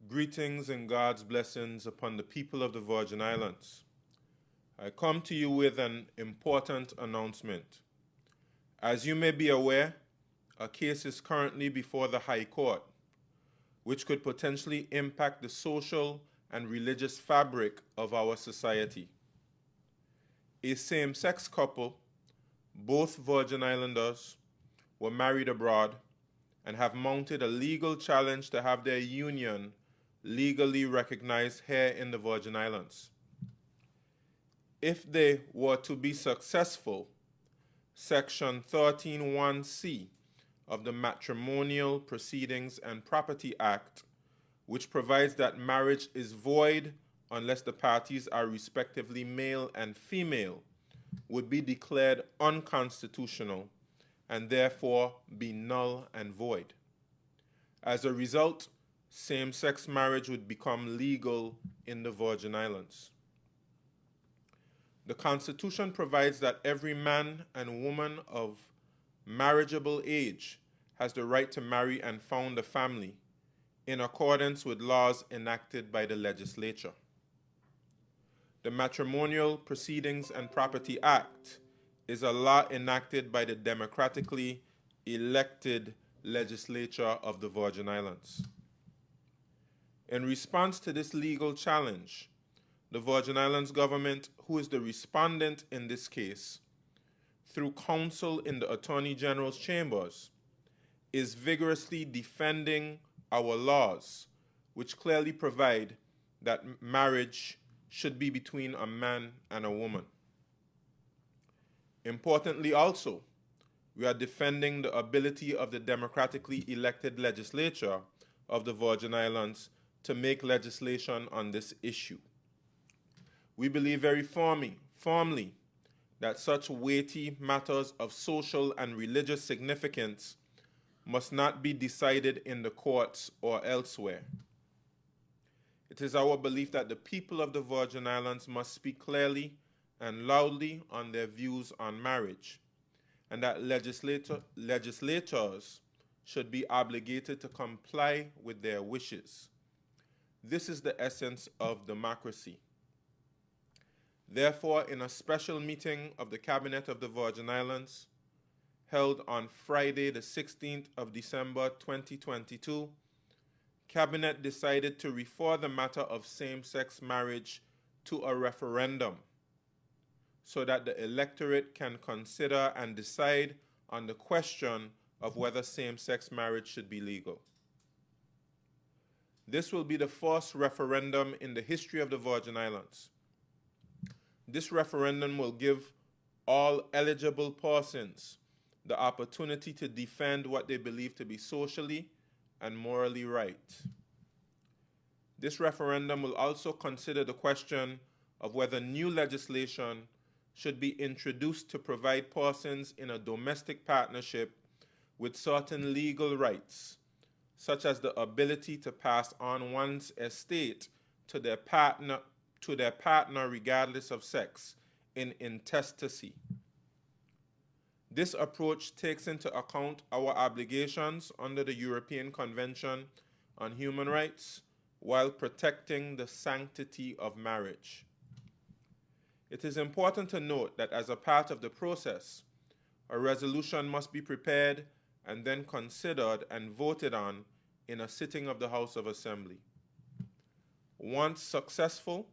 Greetings and God's blessings upon the people of the Virgin Islands. I come to you with an important announcement. As you may be aware, a case is currently before the High Court, which could potentially impact the social and religious fabric of our society. A same-sex couple, both Virgin Islanders, were married abroad and have mounted a legal challenge to have their union legally recognized here in the Virgin Islands. If they were to be successful, Section 13(1)(c) of the Matrimonial Proceedings and Property Act, which provides that marriage is void unless the parties are respectively male and female, would be declared unconstitutional and therefore be null and void. As a result, same-sex marriage would become legal in the Virgin Islands. The Constitution provides that every man and woman of marriageable age has the right to marry and found a family in accordance with laws enacted by the legislature. The Matrimonial Proceedings and Property Act is a law enacted by the democratically elected legislature of the Virgin Islands. In response to this legal challenge, the Virgin Islands government, who is the respondent in this case, through counsel in the Attorney General's chambers, is vigorously defending our laws, which clearly provide that marriage should be between a man and a woman. Importantly also, we are defending the ability of the democratically elected legislature of the Virgin Islands to make legislation on this issue. We believe very firmly that such weighty matters of social and religious significance must not be decided in the courts or elsewhere. It is our belief that the people of the Virgin Islands must speak clearly and loudly on their views on marriage, and that legislators should be obligated to comply with their wishes. This is the essence of democracy. Therefore, in a special meeting of the Cabinet of the Virgin Islands, held on Friday, the 16th of December 2022, Cabinet decided to refer the matter of same-sex marriage to a referendum so that the electorate can consider and decide on the question of whether same-sex marriage should be legal. This will be the first referendum in the history of the Virgin Islands. This referendum will give all eligible persons the opportunity to defend what they believe to be socially and morally right. This referendum will also consider the question of whether new legislation should be introduced to provide persons in a domestic partnership with certain legal rights, such as the ability to pass on one's estate to their partner regardless of sex in intestacy. This approach takes into account our obligations under the European Convention on Human Rights while protecting the sanctity of marriage. It is important to note that as a part of the process, a resolution must be prepared and then considered and voted on in a sitting of the House of Assembly. Once successful,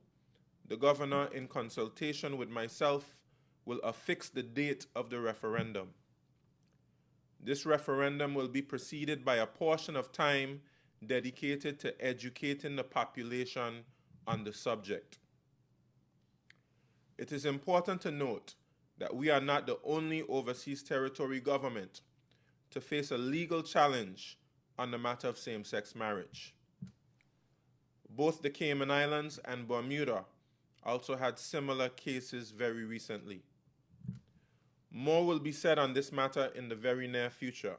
the Governor, in consultation with myself, will affix the date of the referendum. This referendum will be preceded by a portion of time dedicated to educating the population on the subject. It is important to note that we are not the only overseas territory government to face a legal challenge on the matter of same-sex marriage. Both the Cayman Islands and Bermuda also had similar cases very recently. More will be said on this matter in the very near future.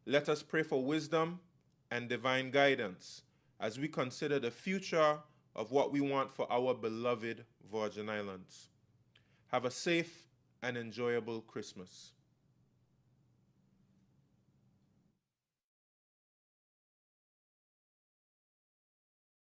Let us pray for wisdom and divine guidance as we consider the future of what we want for our beloved Virgin Islands. Have a safe and enjoyable Christmas.